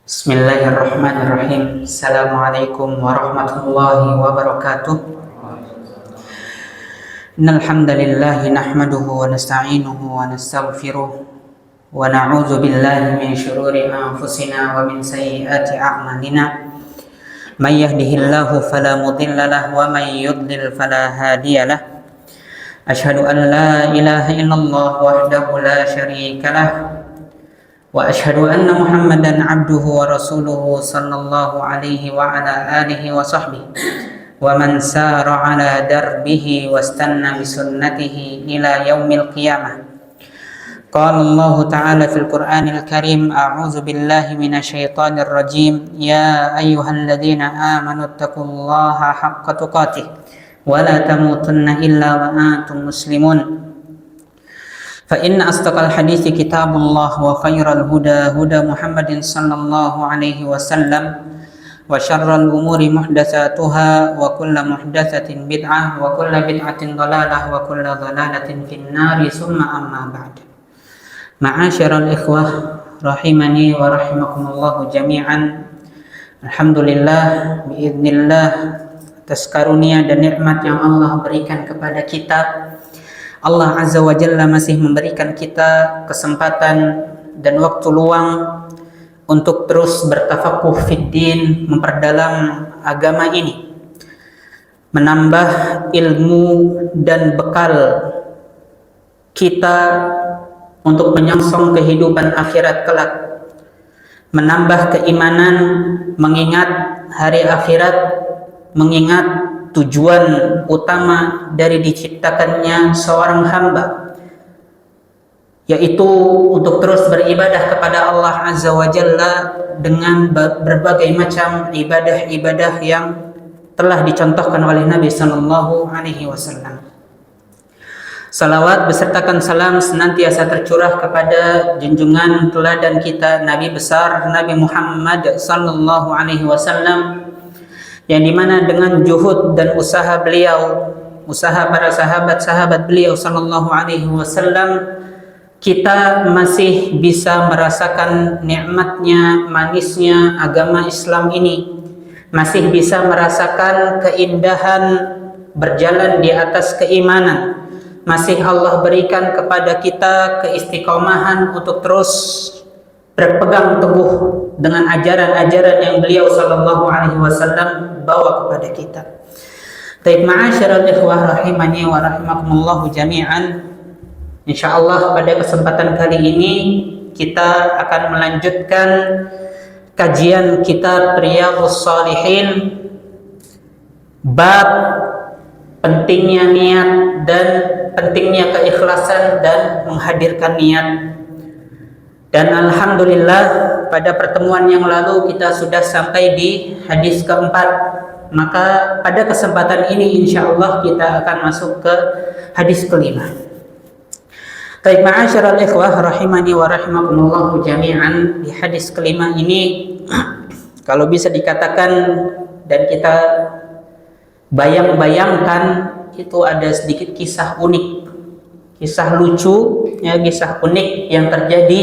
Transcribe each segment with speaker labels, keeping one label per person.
Speaker 1: Bismillahirrahmanirrahim. Assalamualaikum warahmatullahi wabarakatuh. Innal hamdalillah nahmaduhu wa nasta'inuhu wa nastaghfiruh wa na'udzu billahi min shururi anfusina wa min sayyiati a'malina. May yahdihillahu fala mudilla lahu wa may yudlil fala hadiya lahu. Asyhadu an la ilaha illallah wahdahu la syarika lahu wa asyhadu anna Muhammadan abduhu wa rasuluhu sallallahu alaihi wa ala alihi wa sahbihi wa man sara ala darbihi wastanna bi sunnatihi ila yaumil qiyamah. Qala Allah ta'ala fil Qur'anil Karim, a'udzu billahi minasy syaithanir rajim, ya ayyuhalladzina amanu taqullaha haqqa tuqatih wa la tamutunna illa wa antum muslimun. فإن أصدق الحديث كتاب الله وخير الهدى هدى محمد صلى الله عليه وسلم وشر الأمور محدثاتها وكل محدثة بدعة وكل بدعة ضلالة وكل ضلالة في النار ثم أما بعد. معاشر الإخوة rahimani wa rahimakumullah jami'an. Alhamdulillah biiznillah, atas karunia dan nikmat yang Allah berikan kepada kita, Allah Azza wa Jalla masih memberikan kita kesempatan dan waktu luang untuk terus bertafakuh fiddin, memperdalam agama ini, menambah ilmu dan bekal kita untuk menyongsong kehidupan akhirat kelak, menambah keimanan, mengingat hari akhirat, mengingat tujuan utama dari diciptakannya seorang hamba, yaitu untuk terus beribadah kepada Allah Azza wa Jalla dengan berbagai macam ibadah-ibadah yang telah dicontohkan oleh Nabi Sallallahu Alaihi Wasallam. Salawat besertakan salam senantiasa tercurah kepada junjungan teladan kita, Nabi besar Nabi Muhammad Sallallahu Alaihi Wasallam, yang dimana dengan juhud dan usaha beliau, usaha para sahabat-sahabat beliau Sallallahu Alaihi Wasallam, kita masih bisa merasakan nikmatnya, manisnya agama Islam ini, masih bisa merasakan keindahan berjalan di atas keimanan, masih Allah berikan kepada kita keistiqomahan untuk terus berpegang teguh dengan ajaran-ajaran yang beliau Sallallahu Alaihi Wasallam bawa kepada kita. Taib ma'asyiral ikhwah rahimani wa rahimakumullah jami'an. Insyaallah pada kesempatan kali ini kita akan melanjutkan kajian kitab Riyadhus Shalihin, bab pentingnya niat dan pentingnya keikhlasan dan menghadirkan niat. Dan alhamdulillah pada pertemuan yang lalu kita sudah sampai di hadis keempat. Maka pada kesempatan ini insyaallah kita akan masuk ke hadis kelima. Baik ma'asyiral ikhwah rahimani wa rahimakumullah jami'an, di hadis kelima ini kalau bisa dikatakan dan kita bayang-bayangkan, itu ada sedikit kisah unik, kisah lucu, ya, kisah unik yang terjadi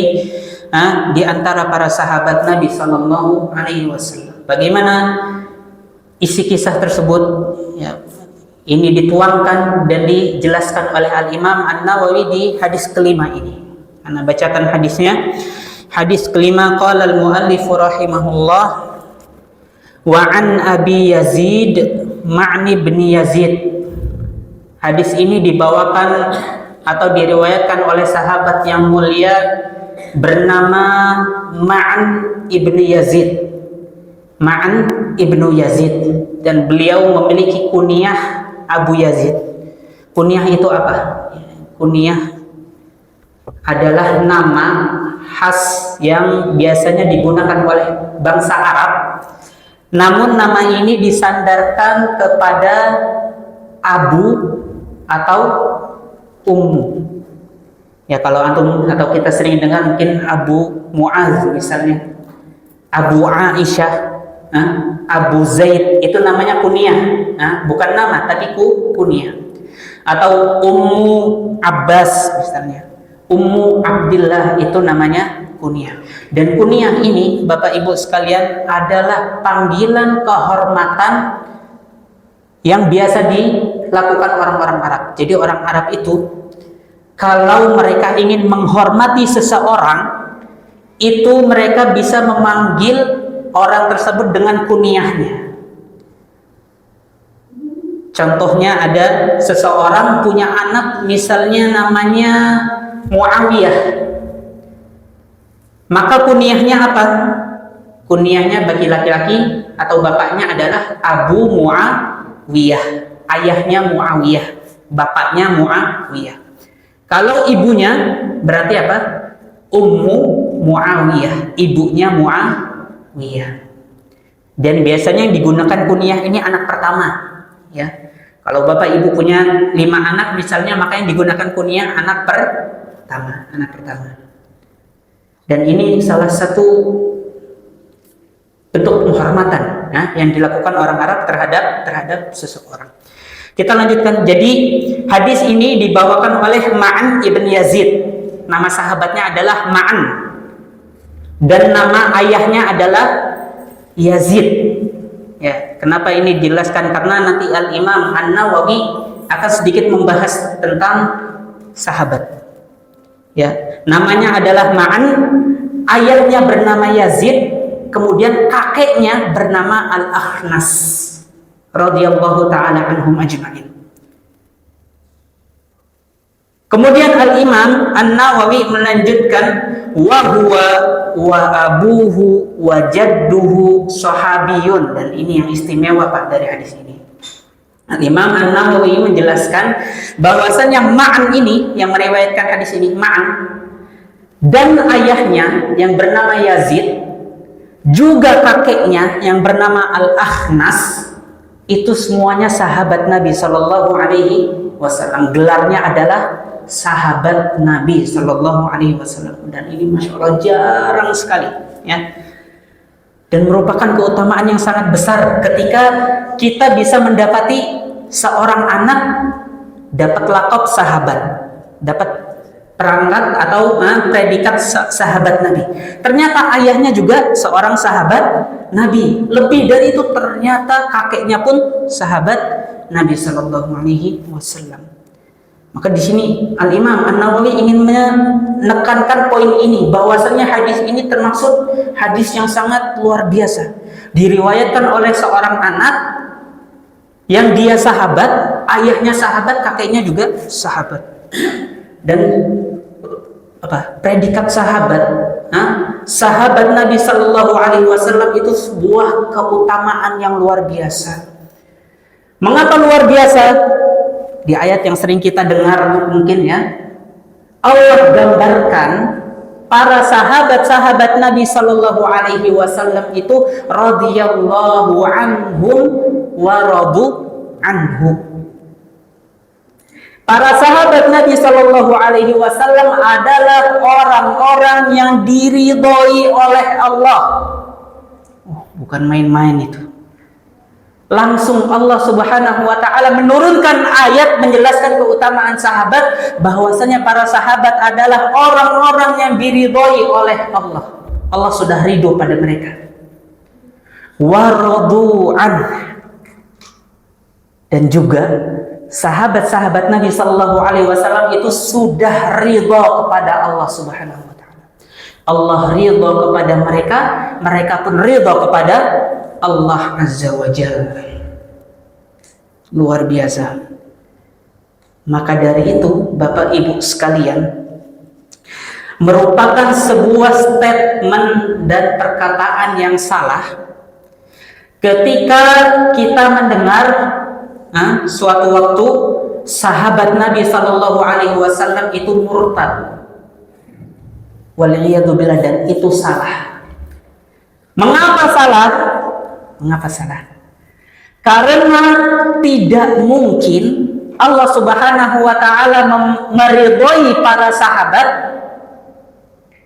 Speaker 1: di antara para sahabat Nabi Sallallahu Alaihi Wasallam. Bagaimana isi kisah tersebut? Ya, ini dituangkan dan dijelaskan oleh Al-Imam An-Nawawi di hadis kelima ini. Ana bacakan hadisnya. Hadis kelima, qala al-muallif rahimahullah, wa an Abi Yazid Ma'ni bin Yazid. Hadis ini dibawakan atau diriwayatkan oleh sahabat yang mulia bernama Ma'an ibnu Yazid. Ma'an ibnu Yazid, dan beliau memiliki kunyah Abu Yazid. Kunyah itu apa? Kunyah adalah nama khas yang biasanya digunakan oleh bangsa Arab. Namun nama ini disandarkan kepada Abu atau Ummu. Ya, kalau antum atau kita sering dengar mungkin Abu Muaz misalnya, Abu Aisyah, Abu Zaid, itu namanya kunyah. Bukan nama tapi kunyah. Atau Ummu Abbas misalnya, Ummu Abdillah, itu namanya kunyah. Dan kunyah ini Bapak Ibu sekalian adalah panggilan kehormatan yang biasa dilakukan orang-orang Arab. Jadi orang Arab itu kalau mereka ingin menghormati seseorang, itu mereka bisa memanggil orang tersebut dengan kunyahnya. Contohnya ada seseorang punya anak misalnya namanya Muawiyah. Maka kunyahnya apa? Kunyahnya bagi laki-laki atau bapaknya adalah Abu Muawiyah. Ayahnya Muawiyah, bapaknya Muawiyah. Kalau ibunya berarti apa? Ummu Muawiyah, ibunya Muawiyah. Dan biasanya yang digunakan kunyah ini anak pertama, ya. Kalau bapak ibu punya 5 anak misalnya, maka yang digunakan kunyah anak pertama. Dan ini salah satu bentuk penghormatan yang dilakukan orang Arab terhadap seseorang. Kita lanjutkan. Jadi hadis ini dibawakan oleh Ma'an ibn Yazid. Nama sahabatnya adalah Ma'an dan nama ayahnya adalah Yazid. Ya, kenapa ini dijelaskan? Karena nanti Al-Imam An-Nawawi akan sedikit membahas tentang sahabat. Ya, namanya adalah Ma'an, ayahnya bernama Yazid, kemudian kakeknya bernama Al-Akhnas radhiyallahu taala anhum ajma'in. Kemudian Al-Imam An-Nawawi melanjutkan wa huwa wa abuhu wa jadduhu sahabiyun, dan ini yang istimewa Pak dari hadis ini. Al-Imam An-Nawawi menjelaskan bahwasannya Ma'an ini yang meriwayatkan hadis ini, Ma'an dan ayahnya yang bernama Yazid juga kakeknya yang bernama Al-Akhnas itu semuanya sahabat Nabi Shallallahu Alaihi Wasallam. Gelarnya adalah sahabat Nabi Shallallahu Alaihi Wasallam, dan ini masya Allah jarang sekali, ya. Dan merupakan keutamaan yang sangat besar ketika kita bisa mendapati seorang anak dapat lakop sahabat, dapat perangkat atau predikat sahabat Nabi. Ternyata ayahnya juga seorang sahabat Nabi. Lebih dari itu, ternyata kakeknya pun sahabat Nabi Shallallahu Alaihi Wasallam. Maka di sini Al-Imam An-Nawawi ingin menekankan poin ini, bahwasanya hadis ini termasuk hadis yang sangat luar biasa. Diriwayatkan oleh seorang anak yang dia sahabat, ayahnya sahabat, kakeknya juga sahabat. Dan predikat sahabat, sahabat Nabi Shallallahu Alaihi Wasallam itu sebuah keutamaan yang luar biasa. Mengapa luar biasa? Di ayat yang sering kita dengar mungkin, ya, Allah gambarkan para sahabat-sahabat Nabi Shallallahu Alaihi Wasallam itu radhiyallahu anhum wa radu anhu. Para sahabat Nabi Shallallahu Alaihi Wasallam adalah orang-orang yang diridhoi oleh Allah. Bukan main-main itu. Langsung Allah Subhanahu wa taala menurunkan ayat menjelaskan keutamaan sahabat, bahwasanya para sahabat adalah orang-orang yang diridhoi oleh Allah. Allah sudah ridho pada mereka. Wa radu an. Dan juga sahabat-sahabat Nabi sallallahu alaihi wasallam itu sudah ridho kepada Allah Subhanahu wa taala. Allah ridho kepada mereka, mereka pun ridho kepada Allah Azza wa Jalla. Luar biasa. Maka dari itu Bapak Ibu sekalian, merupakan sebuah statement dan perkataan yang salah ketika kita mendengar suatu waktu sahabat Nabi Shallallahu Alaihi Wasallam itu murtad. Waliyadzubillah, dan itu salah. Mengapa salah? Mengapa salah? Karena tidak mungkin Allah Subhanahu wa taala meridhoi para sahabat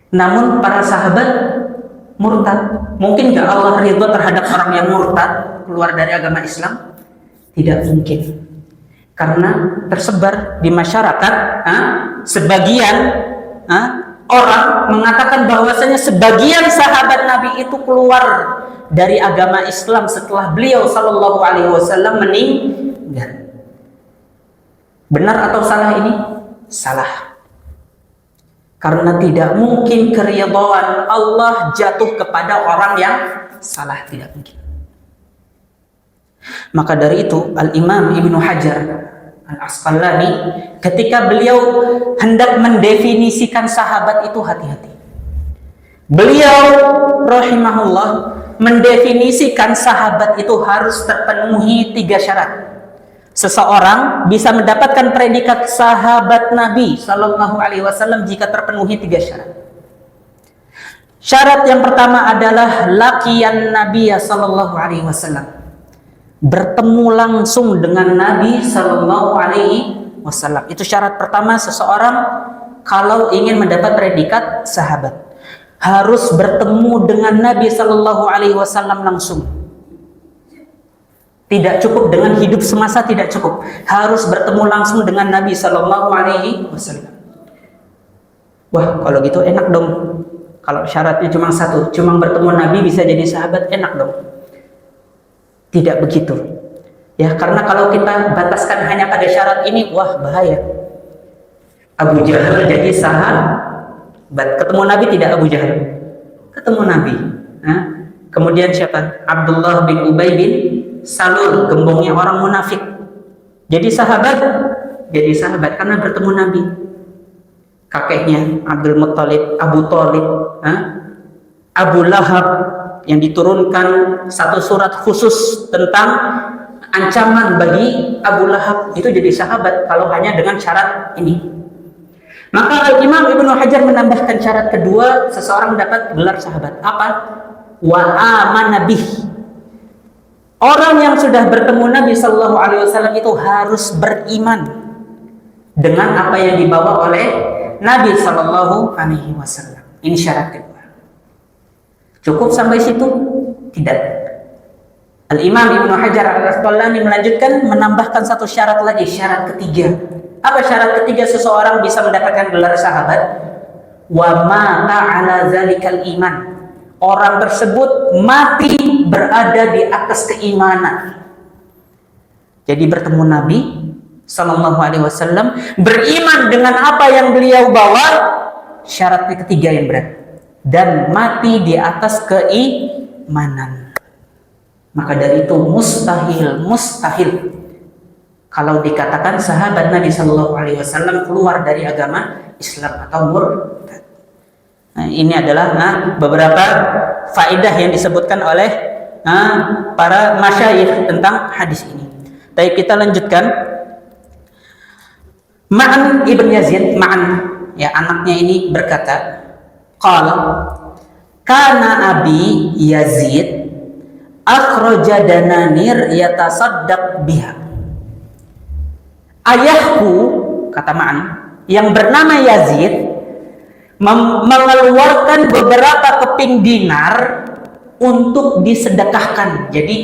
Speaker 1: namun para sahabat murtad. Mungkin nggak Allah ridho terhadap orang yang murtad, keluar dari agama Islam? Tidak mungkin. Karena tersebar di masyarakat sebagian orang mengatakan bahwasanya sebagian sahabat Nabi itu keluar dari agama Islam setelah beliau sallallahu alaihi wasallam meninggal. Benar atau salah ini? Salah. Karena tidak mungkin keridhaan Allah jatuh kepada orang yang salah, tidak mungkin. Maka dari itu Al-Imam Ibnu Hajar Al-Asqalani ketika beliau hendak mendefinisikan sahabat itu hati-hati. Beliau rahimahullah mendefinisikan sahabat itu harus terpenuhi 3 syarat. Seseorang bisa mendapatkan predikat sahabat Nabi Sallallahu Alaihi Wasallam jika terpenuhi 3 syarat. Syarat yang pertama adalah laqiyan Nabi Sallallahu Alaihi Wasallam, bertemu langsung dengan Nabi Sallallahu Alaihi Wasallam. Itu syarat pertama seseorang kalau ingin mendapat predikat sahabat, harus bertemu dengan Nabi Sallallahu Alaihi Wasallam langsung. Tidak cukup dengan hidup semasa, tidak cukup. Harus bertemu langsung dengan Nabi Sallallahu Alaihi Wasallam. Wah, kalau gitu enak dong. Kalau syaratnya cuma 1, cuma bertemu Nabi bisa jadi sahabat, enak dong. Tidak begitu. Ya, karena kalau kita bataskan hanya pada syarat ini, wah bahaya. Abu Jahal jadi sahabat. Ketemu Nabi tidak Abu Jahal? Ketemu Nabi. Nah, kemudian siapa? Abdullah bin Ubay bin Salul, gembongnya orang munafik. Jadi sahabat karena bertemu Nabi. Kakeknya Abdul Muttalib, Abu Thalib, Abu Lahab yang diturunkan satu surat khusus tentang ancaman bagi Abu Lahab, itu jadi sahabat kalau hanya dengan syarat ini. Maka Al-Imam Ibnu Hajar menambahkan syarat kedua, seseorang mendapat gelar sahabat. Apa? Wa amana bih. Orang yang sudah bertemu Nabi Sallallahu Alaihi Wasallam itu harus beriman dengan apa yang dibawa oleh Nabi Sallallahu Alaihi Wasallam. Ini syarat kedua. Cukup sampai situ? Tidak. Al-Imam Ibnu Hajar Al-Asqalani melanjutkan, menambahkan satu syarat lagi, syarat ketiga. Apa syarat ketiga seseorang bisa mendapatkan gelar sahabat? Wa mata ala zalikal iman. Orang tersebut mati berada di atas keimanan. Jadi bertemu Nabi Sallallahu Alaihi Wasallam, beriman dengan apa yang beliau bawa, syarat ketiga yang berat, dan mati di atas keimanan. Maka dari itu mustahil kalau dikatakan sahabat Nabi Sallallahu Alaihi Wasallam keluar dari agama Islam atau murtad. Nah, ini adalah beberapa faedah yang disebutkan oleh para masyayikh tentang hadis ini. Tapi kita lanjutkan. Ma'an ibn Yazid, Ma'an ya anaknya ini berkata, qala kana abi Yazid akhraja dananir yatasaddaq biha. Ayahku, kata Ma'an, yang bernama Yazid mengeluarkan beberapa keping dinar untuk disedekahkan. Jadi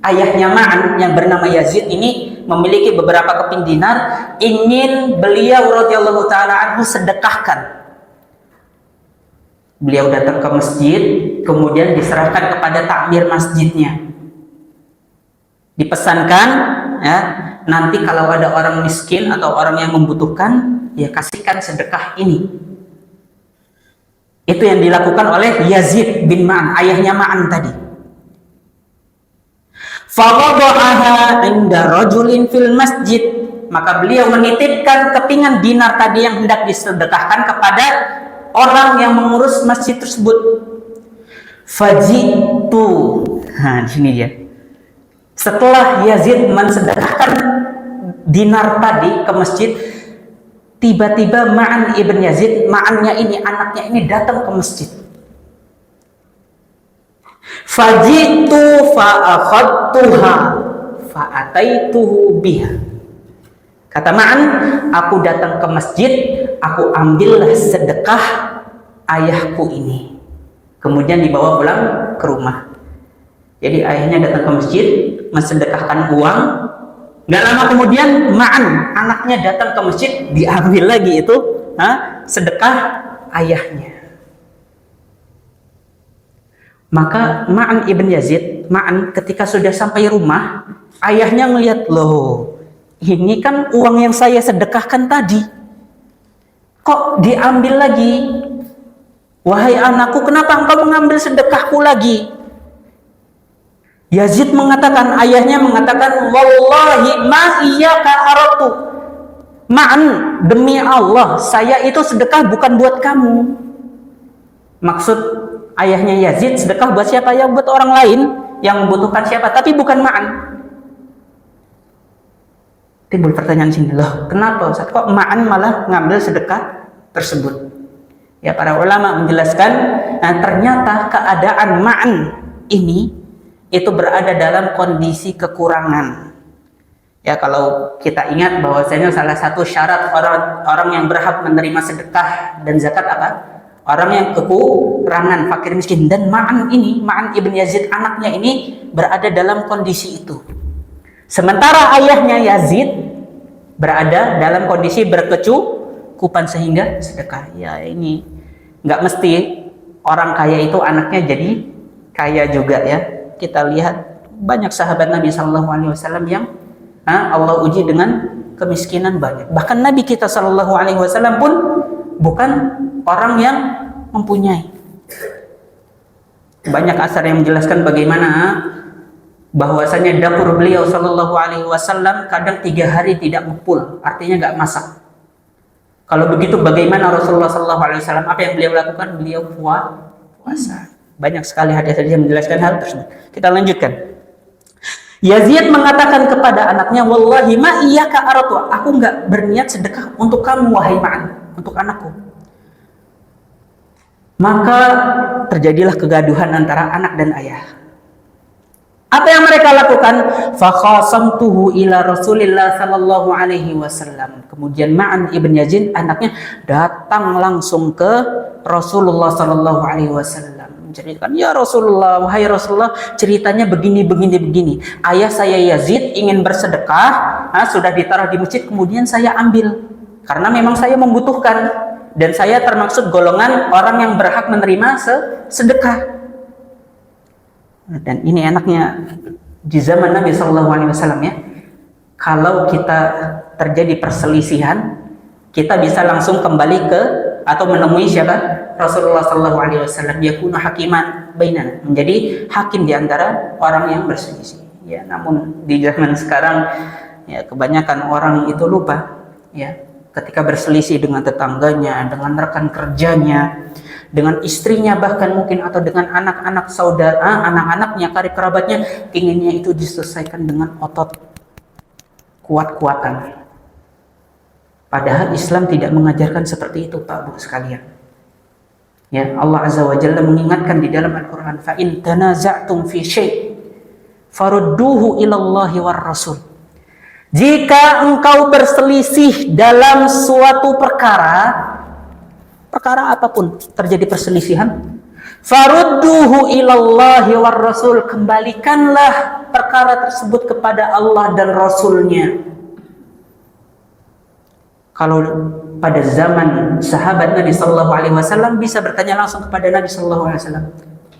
Speaker 1: ayahnya Ma'an yang bernama Yazid ini memiliki beberapa keping dinar, ingin beliau radhiyallahu taala anhu sedekahkan. Beliau datang ke masjid, kemudian diserahkan kepada takmir masjidnya. Dipesankan, ya, nanti kalau ada orang miskin atau orang yang membutuhkan, ya kasihkan sedekah ini. Itu yang dilakukan oleh Yazid bin Ma'an, ayahnya Ma'an tadi. Fawada'aha 'inda rajulin fil masjid. Maka beliau menitipkan kepingan dinar tadi yang hendak disedekahkan kepada orang yang mengurus masjid tersebut. Fajitu. Nah, di sini dia. Setelah Yazid mensedekahkan dinar tadi ke masjid, tiba-tiba Ma'an ibn Yazid, Ma'annya ini, anaknya ini datang ke masjid. Fajitu fa'akhadtuha fa'ataituhu biha. Kata Ma'an, aku datang ke masjid, aku ambillah sedekah ayahku ini. Kemudian dibawa pulang ke rumah. Jadi ayahnya datang ke masjid, mensedekahkan uang. Gak lama kemudian Ma'an, anaknya datang ke masjid, diambil lagi itu sedekah ayahnya. Maka Ma'an ibn Yazid, Ma'an ketika sudah sampai rumah, ayahnya ngelihat, loh, ini kan uang yang saya sedekahkan tadi, kok diambil lagi? Wahai anakku, kenapa engkau mengambil sedekahku lagi? Yazid mengatakan, ayahnya mengatakan, wallahi ma iyyaka aratu. Ma'an, demi Allah, saya itu sedekah bukan buat kamu. Maksud ayahnya Yazid, sedekah buat siapa? Ya buat orang lain yang membutuhkan siapa, tapi bukan Ma'an. Timbul pertanyaan sini, loh, kenapa Ustaz kok Ma'an malah ngambil sedekah tersebut? Ya, para ulama menjelaskan, nah, ternyata keadaan Ma'an ini itu berada dalam kondisi kekurangan. Ya, kalau kita ingat bahwasanya salah satu syarat orang yang berhak menerima sedekah dan zakat apa? Orang yang kekurangan, fakir miskin. Dan Ma'an ini, Ma'an ibn Yazid anaknya ini berada dalam kondisi itu. Sementara ayahnya Yazid berada dalam kondisi berkecukupan sehingga sedekah. Ya, ini nggak mesti orang kaya itu anaknya jadi kaya juga ya. Kita lihat banyak sahabat Nabi SAW yang Allah uji dengan kemiskinan banyak. Bahkan Nabi kita SAW pun bukan orang yang mempunyai. Banyak asar yang menjelaskan bagaimana bahwasanya dapur beliau SAW kadang 3 hari tidak ngepul, artinya nggak masak. Kalau begitu bagaimana Rasulullah SAW? Apa yang beliau lakukan? Beliau puasa. Banyak sekali hadis-hadis yang menjelaskan hal tersebut. Kita lanjutkan. Yazid mengatakan kepada anaknya, wallahi ma iyyaka aratu. Aku nggak berniat sedekah untuk kamu wahai Ma'an, untuk anakku. Maka terjadilah kegaduhan antara anak dan ayah. Apa yang mereka lakukan? Fakhasamtuhu ila Rasulillah sallallahu alaihi wasallam. Kemudian Ma'an ibn Yazid anaknya datang langsung ke Rasulullah sallallahu alaihi wasallam. Menceritakan, ya Rasulullah, wahai Rasulullah, ceritanya begini. Ayah saya Yazid ingin bersedekah, sudah ditaruh di masjid, kemudian saya ambil karena memang saya membutuhkan dan saya termasuk golongan orang yang berhak menerima sedekah. Dan ini enaknya di zaman Nabi SAW ya, kalau kita terjadi perselisihan, kita bisa langsung kembali ke atau menemui siapa? Rasulullah SAW. Yakunu hakiman bainan, menjadi hakim di antara orang yang berselisih. Ya, namun di zaman sekarang ya kebanyakan orang itu lupa ya, ketika berselisih dengan tetangganya, dengan rekan kerjanya, dengan istrinya bahkan mungkin, atau dengan anak-anak saudara, anak-anaknya, karib kerabatnya, inginnya itu diselesaikan dengan otot kuat-kuatan. Padahal Islam tidak mengajarkan seperti itu, Pak Bu sekalian. Ya, Allah Azza wa Jalla mengingatkan di dalam Al-Qur'an, fa in tanaza'tum fi syai' farudduhu ila Allahi war Rasul. Jika engkau berselisih dalam suatu perkara apapun, terjadi perselisihan, farudduhu ilallahi war rasul, kembalikanlah perkara tersebut kepada Allah dan Rasulnya. Kalau pada zaman sahabat Nabi Sallallahu Alaihi Wasallam bisa bertanya langsung kepada Nabi Sallallahu Alaihi Wasallam.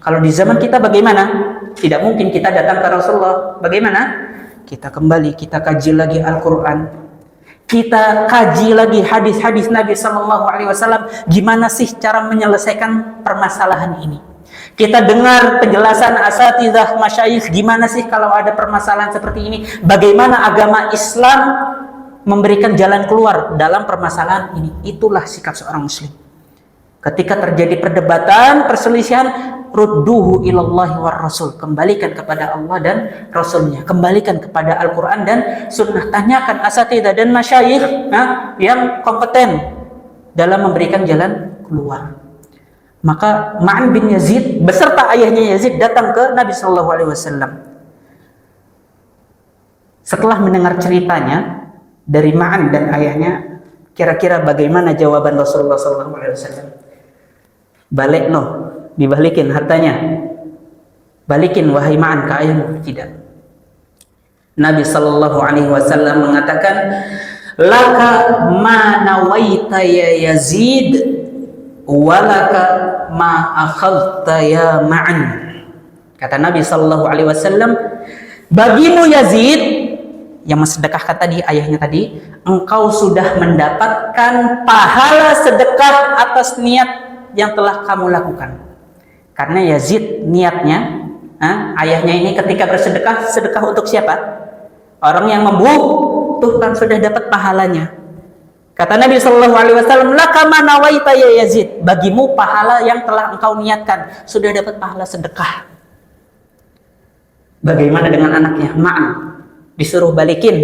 Speaker 1: Kalau di zaman kita bagaimana? Tidak mungkin kita datang ke Rasulullah. Bagaimana? Kita kembali, kita kaji lagi Al-Quran, kita kaji lagi hadis-hadis Nabi Sallallahu Alaihi Wasallam. Gimana sih cara menyelesaikan permasalahan ini? Kita dengar penjelasan asatidzah masyayikh. Gimana sih kalau ada permasalahan seperti ini? Bagaimana agama Islam memberikan jalan keluar dalam permasalahan ini? Itulah sikap seorang muslim. Ketika terjadi perdebatan, perselisihan, rudduhu ilallahi war rasul, kembalikan kepada Allah dan Rasulnya, kembalikan kepada Al-Quran dan Sunnah. Tanyakan asatidzah dan masyayikh yang kompeten dalam memberikan jalan keluar. Maka Ma'an bin Yazid beserta ayahnya Yazid datang ke Nabi Sallallahu Alaihi Wasallam. Setelah mendengar ceritanya dari Ma'an dan ayahnya, kira-kira bagaimana jawaban Rasulullah Sallallahu Alaihi Wasallam? Balik dibalikin hartanya, balikin wahai Ma'an ke ayahmu. Tidak. Nabi Sallallahu Alaihi Wasallam mengatakan, laka ma nawaita ya Yazid, walaka ma akhadta ya ma'an. Kata Nabi sallallahu alaihi wasallam, bagimu Yazid yang mensedekahkan tadi, ayahnya tadi, engkau sudah mendapatkan pahala sedekah atas niat yang telah kamu lakukan. Karena Yazid niatnya, ayahnya ini ketika bersedekah, sedekah untuk siapa? Orang yang membutuhkan, sudah dapat pahalanya. Kata Nabi sallallahu alaihi wasallam, laka ma nawaita ya Yazid, bagimu pahala yang telah engkau niatkan, sudah dapat pahala sedekah. Bagaimana dengan anaknya? Ma'an, disuruh balikin?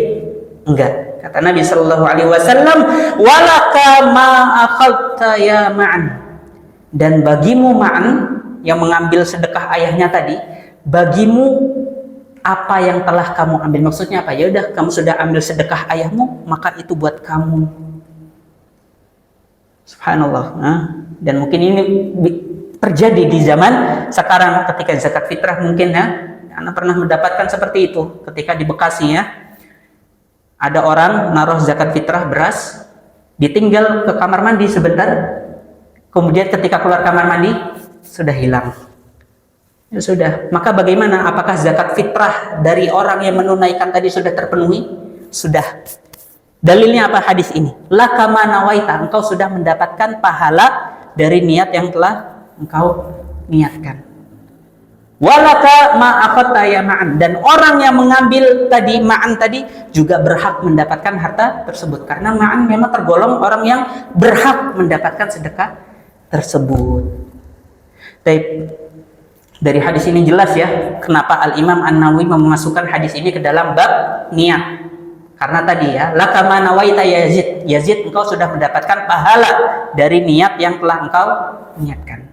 Speaker 1: Enggak. Kata Nabi sallallahu alaihi wasallam, walaka ma akhadta ya Ma'an, dan bagimu Ma'an yang mengambil sedekah ayahnya tadi, bagimu apa yang telah kamu ambil. Maksudnya apa? Ya udah, kamu sudah ambil sedekah ayahmu, maka itu buat kamu. Subhanallah. Dan mungkin ini terjadi di zaman sekarang ketika zakat fitrah mungkin ya. Anda pernah mendapatkan seperti itu ketika di Bekasi ya. Ada orang naruh zakat fitrah beras, ditinggal ke kamar mandi sebentar, kemudian ketika keluar kamar mandi sudah hilang. Ya sudah. Maka bagaimana? Apakah zakat fitrah dari orang yang menunaikan tadi sudah terpenuhi? Sudah. Dalilnya apa hadis ini? Laka ma nawaita, engkau sudah mendapatkan pahala dari niat yang telah engkau niatkan. Walaka ma akhadta ya Ma'an, dan orang yang mengambil tadi Ma'an tadi juga berhak mendapatkan harta tersebut, karena Ma'an memang tergolong orang yang berhak mendapatkan sedekah tersebut. Dari hadis ini jelas ya kenapa Al-Imam An-Nawawi memasukkan hadis ini ke dalam bab niat. Karena tadi ya, laka ma nawaita ya Yazid, Yazid engkau sudah mendapatkan pahala dari niat yang telah engkau niatkan.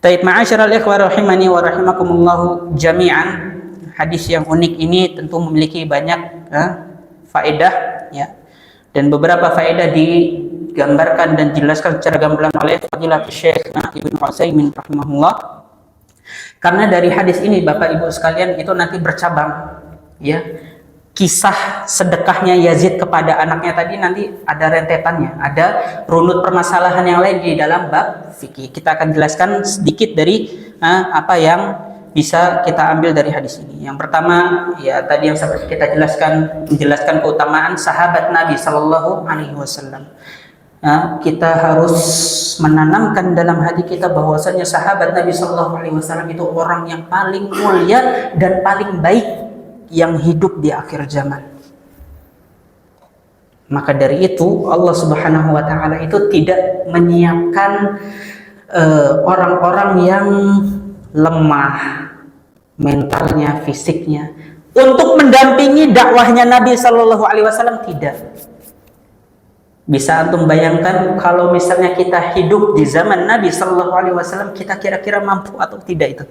Speaker 1: Taib ma'asyiral ikhwah rahimani wa rahimakumullah jami'an. Hadis yang unik ini tentu memiliki banyak faedah ya. Dan beberapa faedah digambarkan dan dijelaskan secara gamblang oleh Fadilatul Syekh Ibnu Utsaimin rahimahullah. Karena dari hadis ini Bapak Ibu sekalian itu nanti bercabang ya. Kisah sedekahnya Yazid kepada anaknya tadi nanti ada rentetannya, ada runut permasalahan yang lain di dalam bab fikih. Kita akan jelaskan sedikit dari apa yang bisa kita ambil dari hadis ini. Yang pertama ya tadi yang seperti kita menjelaskan keutamaan sahabat Nabi Sallallahu Alaihi Wasallam. Kita harus menanamkan dalam hati kita bahwasanya sahabat Nabi Sallallahu Alaihi Wasallam itu orang yang paling mulia dan paling baik yang hidup di akhir zaman. Maka dari itu Allah Subhanahu wa taala itu tidak menyiapkan orang-orang yang lemah mentalnya, fisiknya untuk mendampingi dakwahnya Nabi sallallahu alaihi wasallam, tidak. Bisa antum bayangkan kalau misalnya kita hidup di zaman Nabi sallallahu alaihi wasallam, kita kira-kira mampu atau tidak itu?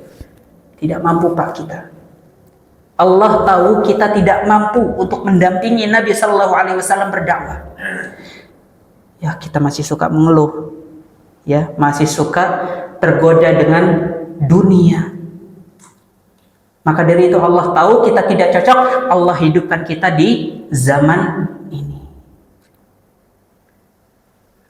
Speaker 1: Tidak mampu Pak kita. Allah tahu kita tidak mampu untuk mendampingi Nabi Sallallahu Alaihi Wasallam berdakwah. Ya kita masih suka mengeluh, ya masih suka tergoda dengan dunia. Maka dari itu Allah tahu kita tidak cocok, Allah hidupkan kita di zaman ini.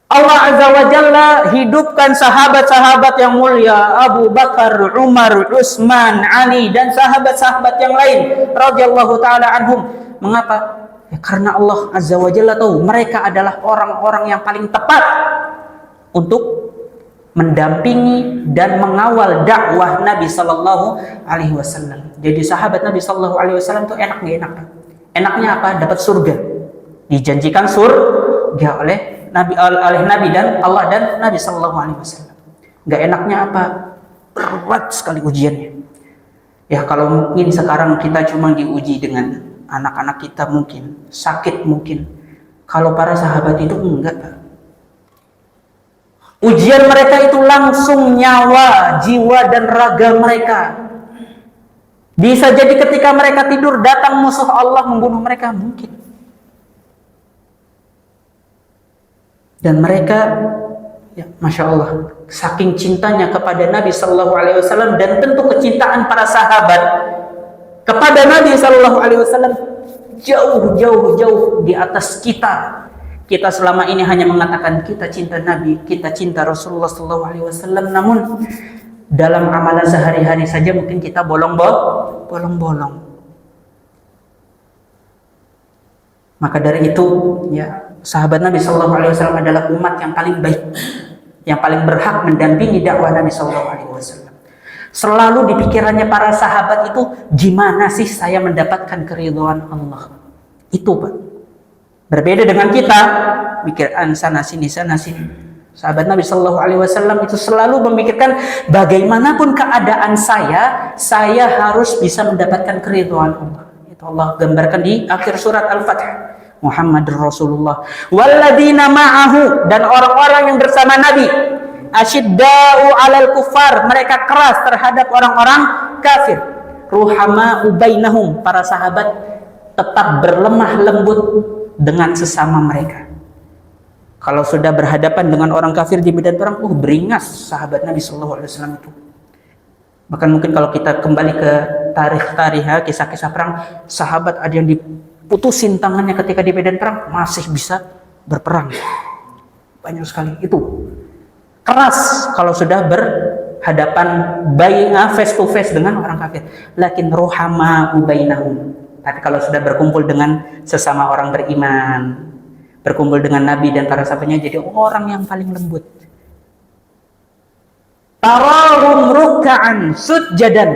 Speaker 1: Allah Azza wa Jalla hidupkan sahabat-sahabat yang mulia, Abu Bakar, Umar, Utsman, Ali, dan sahabat-sahabat yang lain radhiyallahu taala anhum. Mengapa? Ya, karena Allah Azza wa Jalla tahu mereka adalah orang-orang yang paling tepat untuk mendampingi dan mengawal dakwah Nabi sallallahu alaihi wasallam. Jadi sahabat Nabi sallallahu alaihi wasallam itu enak nggak enak? Enaknya apa? Dapat surga. Dijanjikan surga oleh Nabi dan Allah dan Nabi Sallallahu Alaihi Wasallam. Gak enaknya apa? Berat sekali ujiannya. Ya kalau mungkin sekarang kita cuma diuji dengan anak-anak kita mungkin sakit mungkin. Kalau para sahabat itu enggak Pak. Ujian mereka itu langsung nyawa, jiwa dan raga mereka. Bisa jadi ketika mereka tidur datang musuh Allah membunuh mereka mungkin. Dan mereka, ya, masya Allah, saking cintanya kepada Nabi Sallallahu Alaihi Wasallam dan tentu kecintaan para sahabat kepada Nabi Sallallahu Alaihi Wasallam jauh di atas kita. Kita selama ini hanya mengatakan kita cinta Nabi, kita cinta Rasulullah SAW, namun dalam amalan sehari-hari saja mungkin kita bolong-bolong. Maka dari itu, ya, sahabat Nabi SAW adalah umat yang paling baik, yang paling berhak mendampingi dakwah Nabi SAW. Selalu di pikirannya para sahabat itu, gimana sih saya mendapatkan keridhaan Allah? Itu, Pak. Berbeda dengan kita, pikiran sana sini. Sahabat Nabi SAW itu selalu memikirkan bagaimanapun keadaan saya harus bisa mendapatkan keridhaan Allah. Itu Allah gambarkan di akhir surat Al-Fatih. Muhammadur Rasulullah. Walladzina ma'ahu, dan orang-orang yang bersama Nabi. Asyidda'u 'alal kuffar, mereka keras terhadap orang-orang kafir. Ruhama'u bainahum, para sahabat tetap berlemah lembut dengan sesama mereka. Kalau sudah berhadapan dengan orang kafir di medan perang, beringas sahabat Nabi SAW itu. Bahkan mungkin kalau kita kembali ke tarikh, kisah-kisah perang, sahabat ada yang diputusin tangannya ketika di medan perang, masih bisa berperang. Banyak sekali itu. Keras kalau sudah berhadapan face to face dengan orang kafir. Lakin ruhama bainahum. Tapi kalau sudah berkumpul dengan sesama orang beriman, berkumpul dengan Nabi dan para sahabatnya, jadi orang yang paling lembut. Tarahum ruk'an sujjadan.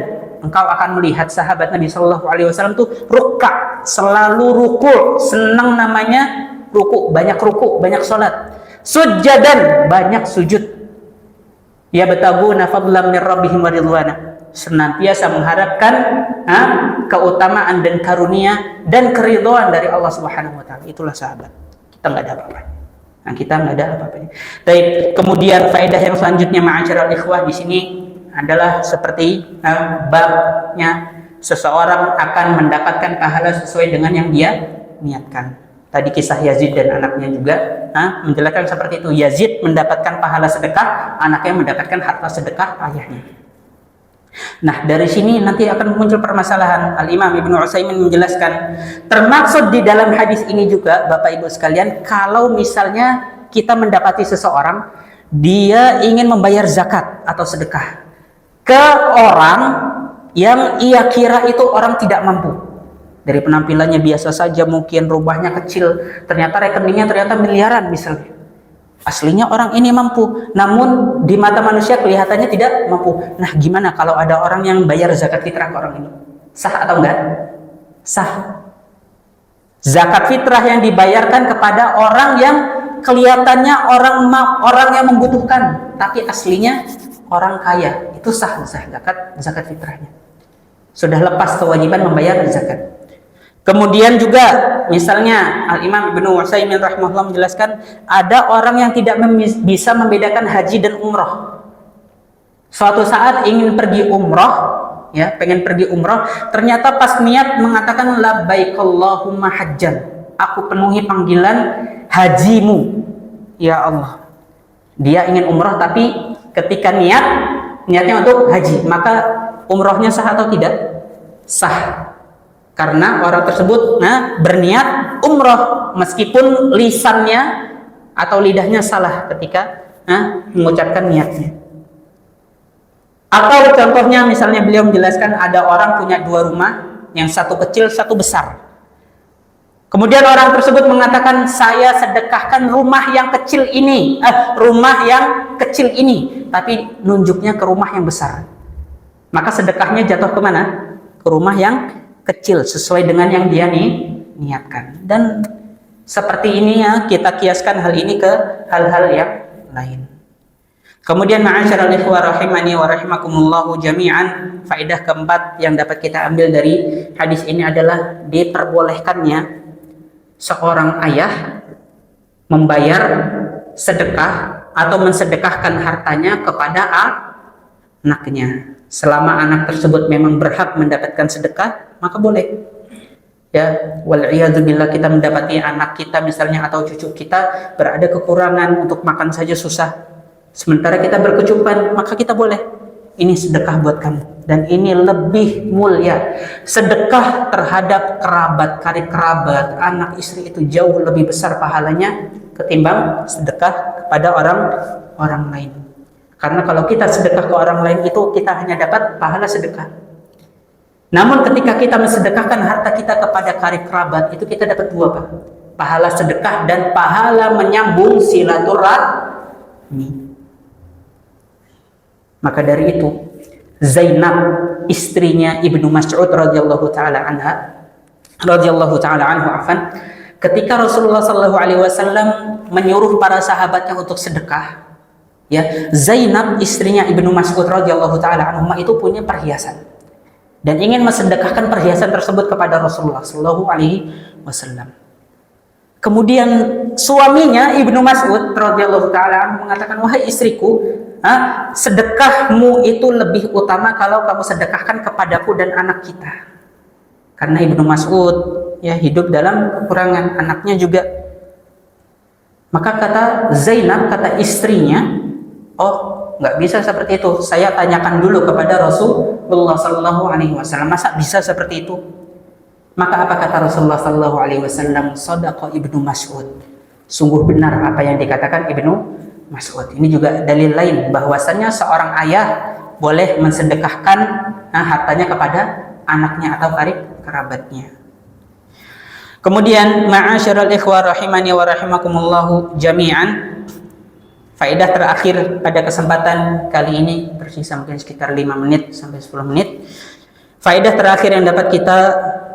Speaker 1: Engkau akan melihat sahabat Nabi SAW tuh ruk'a, selalu ruku', senang namanya ruku', banyak sholat. Sujjadan, banyak sujud. Ya betaguna fadlan min rabbihim wa ridwana. Senantiasa mengharapkan keutamaan dan karunia dan keridhaan dari Allah Subhanahu wa taala. Itulah sahabat. Kita enggak ada apa-apanya. Kita enggak ada apa-apanya. Baik, kemudian faedah yang selanjutnya ma'asyiral ikhwah di sini adalah seperti babnya seseorang akan mendapatkan pahala sesuai dengan yang dia niatkan. Tadi kisah Yazid dan anaknya juga menjelaskan seperti itu. Yazid mendapatkan pahala sedekah, anaknya mendapatkan harta sedekah ayahnya. Nah, dari sini nanti akan muncul permasalahan. Al-Imam Ibnu Utsaimin menjelaskan, termaksud di dalam hadis ini juga, Bapak Ibu sekalian, kalau misalnya kita mendapati seseorang, dia ingin membayar zakat atau sedekah ke orang yang ia kira itu orang tidak mampu. Dari penampilannya biasa saja, mungkin rumahnya kecil, ternyata rekeningnya ternyata miliaran misalnya. Aslinya orang ini mampu, namun di mata manusia kelihatannya tidak mampu. Nah, gimana kalau ada orang yang bayar zakat fitrah ke orang ini? Sah atau enggak? Sah. Zakat fitrah yang dibayarkan kepada orang yang kelihatannya orang yang membutuhkan, tapi aslinya orang kaya, itu sah zakat fitrahnya. Sudah lepas kewajiban membayar zakat. Kemudian juga misalnya Al-Imam Ibnu Utsaimin rahimahullah menjelaskan, ada orang yang tidak bisa membedakan haji dan umroh. Suatu saat ingin pergi umroh, ya, pengen pergi umroh, ternyata pas niat mengatakan labbaik Allahumma hajjan, aku penuhi panggilan hajimu ya Allah. Dia ingin umroh tapi ketika niatnya untuk haji, maka umrohnya sah atau tidak? Sah. Karena orang tersebut berniat umroh meskipun lisannya atau lidahnya salah ketika mengucapkan niatnya. Atau contohnya misalnya beliau menjelaskan ada orang punya dua rumah, yang satu kecil, satu besar. Kemudian orang tersebut mengatakan, saya sedekahkan rumah yang kecil ini, tapi nunjuknya ke rumah yang besar. Maka sedekahnya jatuh ke mana? Ke rumah yang kecil, sesuai dengan yang dia niatkan. Dan seperti ini ya, kita kiaskan hal ini ke hal-hal yang lain. Kemudian ma'asyiral ikhwah rahimani wa rahimakumullahu jami'an, faedah keempat yang dapat kita ambil dari hadis ini adalah diperbolehkannya seorang ayah membayar sedekah atau mensedekahkan hartanya kepada anaknya. Selama anak tersebut memang berhak mendapatkan sedekah, maka boleh. Ya, wal'iyadzubillah, kita mendapati anak kita misalnya atau cucu kita berada kekurangan, untuk makan saja susah. Sementara kita berkecukupan, maka kita boleh ini sedekah buat kamu, dan ini lebih mulia. Sedekah terhadap kerabat, karib kerabat, anak istri itu jauh lebih besar pahalanya ketimbang sedekah kepada orang lain. Karena kalau kita sedekah ke orang lain itu kita hanya dapat pahala sedekah. Namun ketika kita mensedekahkan harta kita kepada karib kerabat, itu kita dapat dua, Pak. Pahala sedekah dan pahala menyambung silaturahmi. Maka dari itu Zainab, istrinya Ibnu Mas'ud radhiyallahu taala anhu, ketika Rasulullah sallallahu alaihi wasallam menyuruh para sahabatnya untuk sedekah, ya, Zainab, istrinya Ibnu Mas'ud radhiyallahu taala anhu itu punya perhiasan dan ingin mensedekahkan perhiasan tersebut kepada Rasulullah sallallahu alaihi wasallam. Kemudian suaminya Ibnu Mas'ud radhiyallahu taala anhu mengatakan, "Wahai istriku, sedekahmu itu lebih utama kalau kamu sedekahkan kepadaku dan anak kita." Karena Ibnu Mas'ud ya hidup dalam kekurangan, anaknya juga. Maka kata Zainab, kata istrinya, "Oh, nggak bisa seperti itu. Saya tanyakan dulu kepada Rasulullah sallallahu alaihi wasallam, masa bisa seperti itu?" Maka apa kata Rasulullah sallallahu alaihi wasallam? Shadaqa Ibnu Mas'ud. Sungguh benar apa yang dikatakan Ibnu Mas'ud. Ini juga dalil lain bahwasannya seorang ayah boleh mensedekahkan hartanya kepada anaknya atau karib kerabatnya. Kemudian ma'asyiral ikhwah rahimani wa rahimakumullahu jami'an. Faedah terakhir pada kesempatan kali ini, bersisa mungkin sekitar 5 menit sampai 10 menit. Faedah terakhir yang dapat kita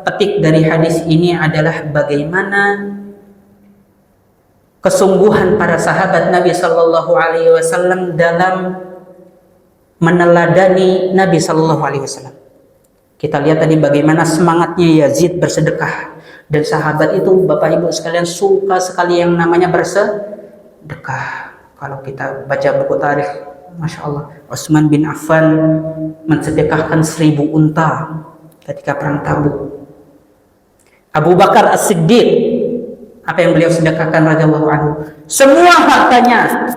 Speaker 1: petik dari hadis ini adalah bagaimana kesungguhan para sahabat Nabi Sallallahu Alaihi Wasallam dalam meneladani Nabi Sallallahu Alaihi Wasallam. Kita lihat tadi bagaimana semangatnya Yazid bersedekah, dan sahabat itu Bapak Ibu sekalian suka sekali yang namanya bersedekah. Kalau kita baca buku tarikh, Masya Allah, Utsman bin Affan mensedekahkan 1000 unta ketika perang Tabuk. Abu Bakar As-Siddiq, apa yang beliau sedekahkan radhiyallahu anhu? Semua hartanya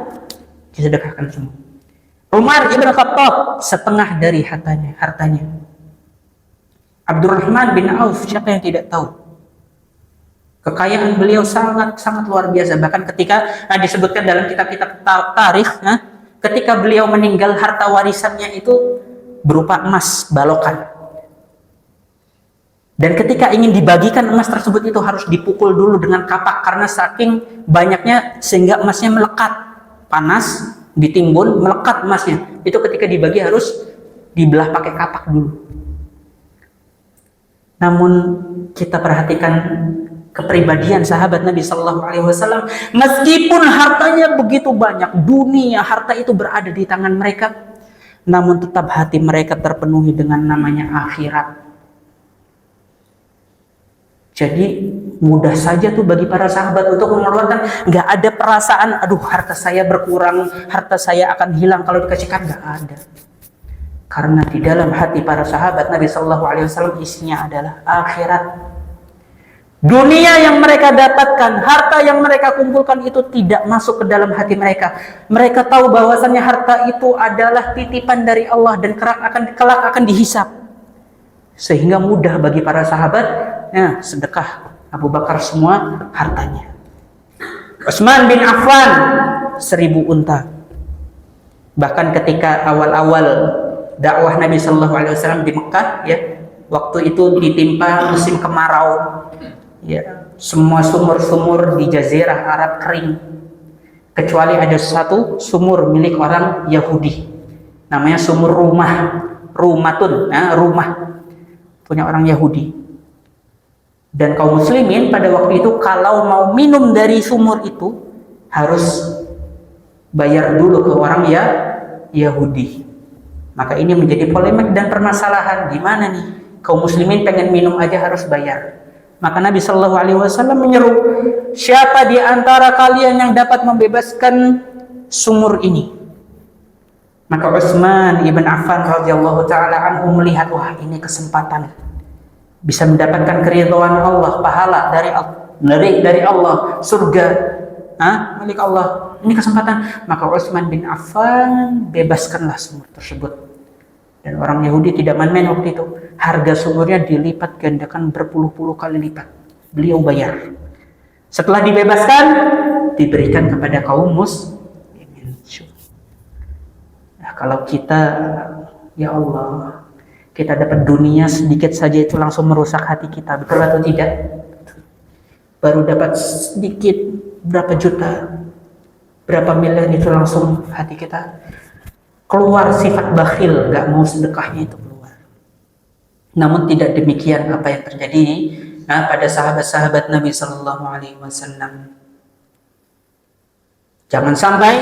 Speaker 1: disedekahkan semua. Umar ibn Khattab setengah dari hartanya. Abdurrahman bin Auf, siapa yang tidak tahu? Kekayaan beliau sangat luar biasa. Bahkan ketika disebutkan dalam kitab-kitab tarikh, ketika beliau meninggal, harta warisannya itu berupa emas balokan. Dan ketika ingin dibagikan emas tersebut itu harus dipukul dulu dengan kapak karena saking banyaknya sehingga emasnya melekat. Panas, ditimbun, melekat emasnya. Itu ketika dibagi harus dibelah pakai kapak dulu. Namun kita perhatikan kepribadian sahabat Nabi Sallallahu Alaihi Wasallam, meskipun hartanya begitu banyak, dunia harta itu berada di tangan mereka, namun tetap hati mereka terpenuhi dengan namanya akhirat. Jadi mudah saja tuh bagi para sahabat untuk mengeluarkan, nggak ada perasaan, aduh harta saya berkurang, harta saya akan hilang kalau dikasihkan, nggak ada. Karena di dalam hati para sahabat Nabi Sallallahu Alaihi Wasallam isinya adalah akhirat. Dunia yang mereka dapatkan, harta yang mereka kumpulkan itu tidak masuk ke dalam hati mereka. Mereka tahu bahwasannya harta itu adalah titipan dari Allah dan kelak akan dihisab. Sehingga mudah bagi para sahabat sedekah. Abu Bakar semua hartanya. Utsman bin Affan 1000 unta. Bahkan ketika awal-awal dakwah Nabi Sallallahu Alaihi Wasallam di Mekah, waktu itu ditimpa musim kemarau, semua sumur-sumur di Jazirah Arab kering, kecuali ada satu sumur milik orang Yahudi, namanya sumur Rumatun, rumah punya orang Yahudi. Dan kaum muslimin pada waktu itu kalau mau minum dari sumur itu harus bayar dulu ke orang Yahudi. Maka ini menjadi polemik dan permasalahan, gimana nih kaum muslimin pengen minum aja harus bayar. Maka Nabi Shallallahu Alaihi Wasallam menyeru, siapa di antara kalian yang dapat membebaskan sumur ini? Maka Utsman ibn Affan radhiyallahu taala anhu melihat, wah ini kesempatan bisa mendapatkan keridhaan Allah, pahala dari Allah, surga milik Allah. Ini kesempatan. Maka Utsman bin Affan bebaskanlah sumur tersebut. Dan orang Yahudi tidak main-main waktu itu. Harga sumurnya dilipat gandakan berpuluh-puluh kali lipat. Beliau bayar. Setelah dibebaskan, diberikan kepada kaum muslimin. Nah, kalau kita, ya Allah, kita dapat dunia sedikit saja itu langsung merusak hati kita, betul atau tidak? Baru dapat sedikit, berapa juta, berapa miliar itu langsung hati kita keluar sifat bakhil, gak mau sedekahnya itu keluar. Namun tidak demikian apa yang terjadi pada sahabat-sahabat Nabi Sallallahu Alaihi Wasallam. Jangan sampai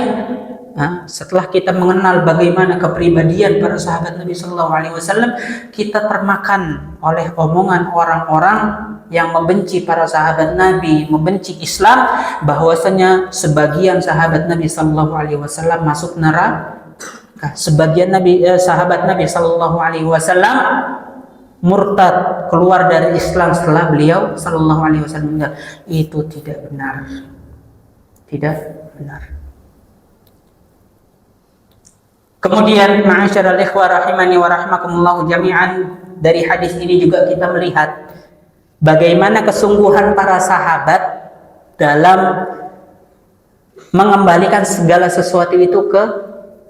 Speaker 1: setelah kita mengenal bagaimana kepribadian para sahabat Nabi Sallallahu Alaihi Wasallam, kita termakan oleh omongan orang-orang yang membenci para sahabat Nabi, membenci Islam, bahwasanya sebagian sahabat Nabi Sallallahu Alaihi Wasallam masuk neraka. Sebagian sahabat Nabi Sallallahu Alaihi Wasallam murtad, keluar dari Islam setelah beliau Sallallahu Alaihi Wasallam meninggal. Itu tidak benar, tidak benar. Kemudian, ma'asyiral ikhwah rahimani wa rahimakumullah jami'an, dari hadis ini juga kita melihat bagaimana kesungguhan para sahabat dalam mengembalikan segala sesuatu itu ke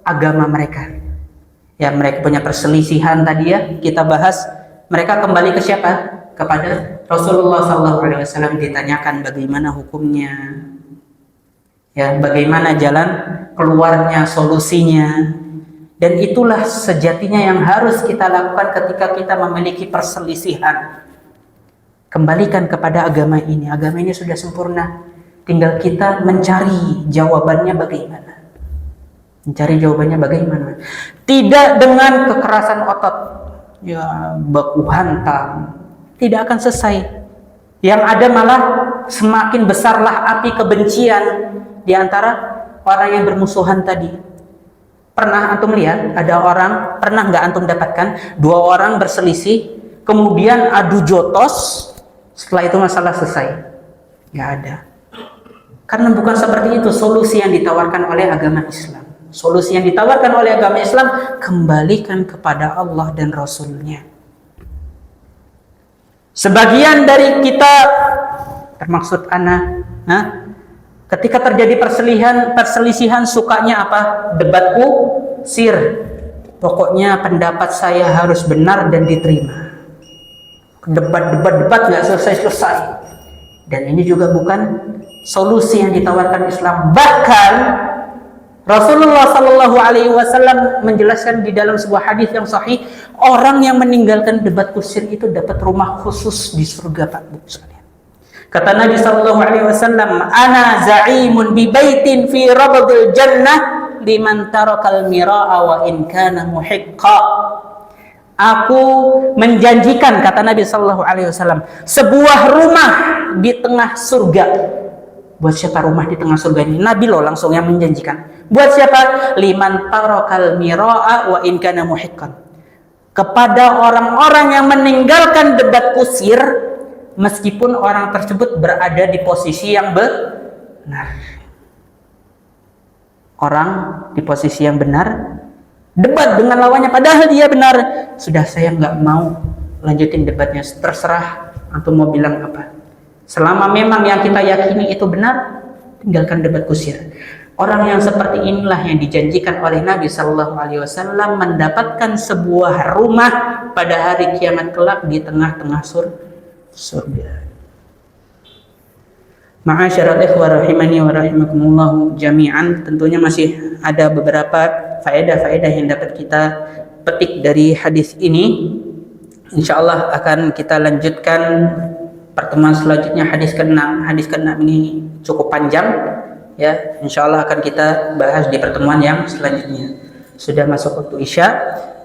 Speaker 1: agama mereka. Ya, mereka punya perselisihan tadi ya, kita bahas. Mereka kembali ke siapa? Kepada Rasulullah SAW. Ditanyakan bagaimana hukumnya, ya, bagaimana jalan keluarnya, solusinya. Dan itulah sejatinya yang harus kita lakukan ketika kita memiliki perselisihan. Kembalikan kepada agama ini. Agama ini sudah sempurna. Tinggal kita mencari jawabannya bagaimana. Mencari jawabannya bagaimana. Tidak dengan kekerasan otot, ya, baku hantam. Tidak akan selesai. Yang ada malah semakin besarlah api kebencian di antara orang yang bermusuhan tadi. Pernah antum lihat ada orang, pernah nggak antum dapatkan dua orang berselisih, kemudian adu jotos, setelah itu masalah selesai? Nggak ada. Karena bukan seperti itu solusi yang ditawarkan oleh agama Islam. Solusi yang ditawarkan oleh agama Islam, kembalikan kepada Allah dan Rasulnya. Sebagian dari kita, termaksud ana, ketika terjadi perselisihan sukanya apa? Debat kusir. Pokoknya pendapat saya harus benar dan diterima. Debat nggak selesai-selesai. Dan ini juga bukan solusi yang ditawarkan Islam. Bahkan Rasulullah Sallallahu Alaihi Wasallam menjelaskan di dalam sebuah hadis yang sahih, orang yang meninggalkan debat kusir itu dapat rumah khusus di surga, Pak Bu sekalian. Kata Nabi Sallallahu Alaihi Wasallam, "Ana za'imun bi baitin fi rabdil jannah liman tarakal mira'a wa in kana muhiqqa." Aku menjanjikan, kata Nabi Sallallahu Alaihi Wasallam, sebuah rumah di tengah surga. Buat siapa rumah di tengah surga ini? Nabi loh langsung yang menjanjikan. Buat siapa? Liman tarakal mira'a wa in kana muhiqqan. Kepada orang-orang yang meninggalkan debat kusir, meskipun orang tersebut berada di posisi yang benar. Orang di posisi yang benar, debat dengan lawannya padahal dia benar. Sudah, saya nggak mau lanjutin debatnya, terserah antum mau bilang apa. Selama memang yang kita yakini itu benar, tinggalkan debat kusir. Orang yang seperti inilah yang dijanjikan oleh Nabi Sallallahu Alaihi Wasallam mendapatkan sebuah rumah pada hari kiamat kelak di tengah-tengah surga. Ma'asyiral ikhwah rahimani wa rahimakumullah jami'an, tentunya masih ada beberapa faedah-faedah yang dapat kita petik dari hadis ini. Insyaallah akan kita lanjutkan pertemuan selanjutnya hadis ke-6. Hadis ke-6 ini cukup panjang ya. Insyaallah akan kita bahas di pertemuan yang selanjutnya. Sudah masuk waktu Isya.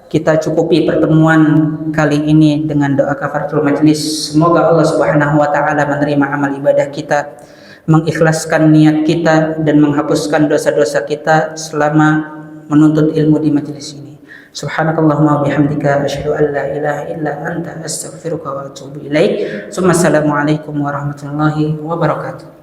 Speaker 1: Kita cukupi pertemuan kali ini dengan doa kafaratul majlis. Semoga Allah Subhanahu wa taala menerima amal ibadah kita, mengikhlaskan niat kita dan menghapuskan dosa-dosa kita selama menuntut ilmu di majelis ini. Subhanakallahumma bihamdika asyhadu an la ilaha illa anta astaghfiruka wa atubu ilaik. Assalamualaikum warahmatullahi wabarakatuh.